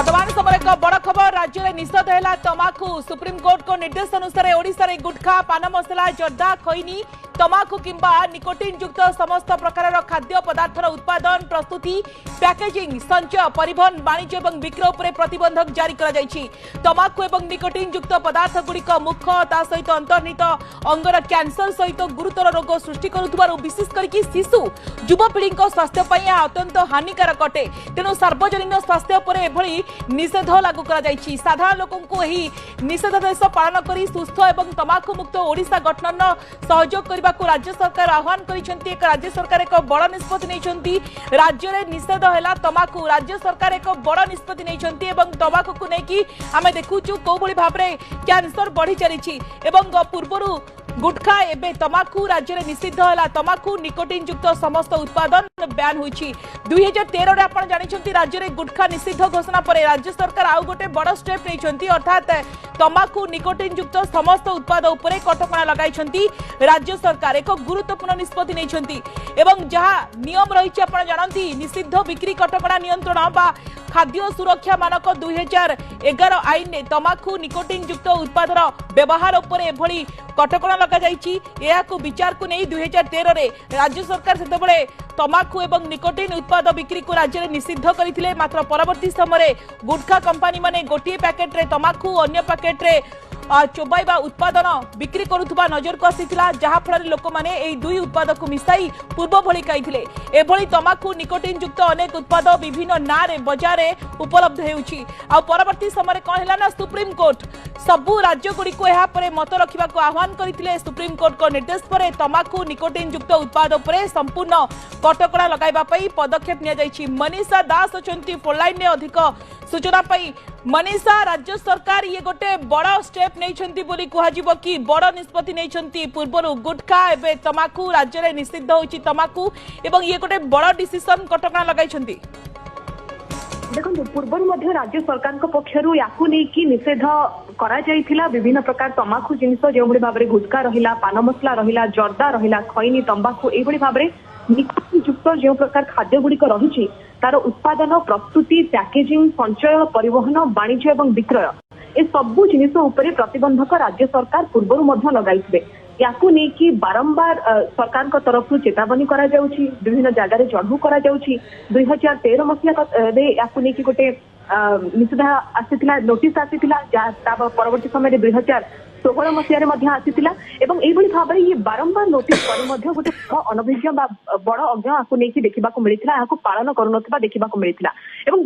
वर्तमान समय एक बड़ खबर राज्य में निषेध है तमाकू सुप्रीमकोर्ट को निर्देश अनुसार ओडिशा रे गुटखा पान मसला जर्दा खैनी तमाकू किंबा निकोटिन युक्त समस्त प्रकार खाद्य पदार्थर उत्पादन प्रस्तुति पैकेजिंग संचय परिवहन वाणिज्य और बिक्री पर प्रतिबंधक जारी कर तमाकू और निकोटिन युक्त पदार्थ गुड़िक मुख ता सहित अंतर्निहित अंगर कैंसर सहित गुरुतर रोग सृष्टि करुथिबारु विशेष करके शिशु युवपीढ़ी स्वास्थ्य अत्यंत हानिकारक अटे तेणु सार्वजनिक स्वास्थ्य पर एभली निषेध लागू कर साधारण लोक निषेधादेश पालन कर सुस्थ और तमाकू मुक्त ओडिशा गठन सहयोग करने राज्य सरकार आह्वान कर राज्य सरकार एक बड़ निष्पत्ति नहीं राज्य में निषेध है तमाकू राज्य सरकार एक बड़ निष्पत्ति नहीं तमाकू को लेकिन आम देखुचु कौ भाव में कैंसर बढ़ी चली पूर्वर गुटखा एवं तमाकू राज्य में निषिद्ध है तमाकू निकोटिन युक्त समस्त उत्पादन बैन होती 2013 आप जानते राज्य में गुटखा निषिद्ध घोषणा पर राज्य सरकार आउ गोटे बड़ स्टेप नहीं अर्थात तमाकू निकोटिन युक्त समस्त उत्पाद उपरे कटकणा लगाई राज्य सरकार एक गुरुत्वपूर्ण निष्पत्ति नहीं जहाँ नियम रही आप जानती निषिद्ध बिक्री कटकणा नियंत्रण बा खाद्य सुरक्षा मानक 2011 आईन ने तमाकू निकोटिन युक्त उत्पादर व्यवहार उपर एभली कटकणा लगा विचार को नहीं 2013 रे राज्य सरकार से तमाकू एवं निकोटिन उत्पाद बिक्री को राज्य में निषिद्ध करथिले मात्र परवर्ती समय गुटखा कंपनी माने गोटे पैकेट रे तमाकू अन्य पैकेट रे चोबाइबा उत्पादन बिक्री करुवा नजर को आसीथिला जहाँ फल लोक मैंने यही दुई उत्पाद को मिसाई पूर्व भली खाइथिले एभली तमाकू निकोटिन युक्त अनेक उत्पाद विभिन्न नारे बजार उपलब्ध होउछि आ परवर्ती समय कौन है ना सुप्रीम कोर्ट सबू राज्य गुड़िक मत रखा आह्वान करते सुप्रीम कोर्ट को निर्देश पर तमाकू निकोटिन युक्त उत्पाद उपरे संपूर्ण कटकणा लगाइबापई पदक्षेप नि मनीषा दास अछंती फोनलाइन ने अधिक सूचना पाई मनीषा राज्य सरकार ये गोटे बड़ स्टेप नहीं बोली कह कि बड़ निष्पत्ति नहीं पूर्वर गुटखा एवं तमाकू राज्य में निषिद्ध होची तमाकू एवं ये गोटे बड़ डिसीजन कटकणा लगाई देखो पूर्व राज्य सरकार पक्षर या निषेध करा विभिन्न प्रकार तमाकू जिनस जो भाव में गुटखा रहा पान मसला रहा जर्दा रहा खैनी तंबाकू ये भाव में निकोटिन युक्त जो प्रकार खाद्य गुड़िक रही तार उत्पादन प्रस्तुति पैकेजिंग संचय परिवहन वाणिज्य और विक्रय ए सबू जिनिस उपर प्रतिबंधक राज्य सरकार पूर्व लगाई या बारंबार सरकार तरफ चेतावनी करा जाउछि विभिन्न जगह चढ़ऊ करा जाउछि 2013 मसीहा गोटे निषेध आसीथिला नोटिस आसीथिला परवर्ती समय 2016 मसीह आसीथिला एवं एभली भाव में ये बारंबार नोटिस पर गोटे अनभिज्ञ बड़ अज्ञ आपको नहीं देखा मिलता पालन करुनथिबा देखा मिलता एवं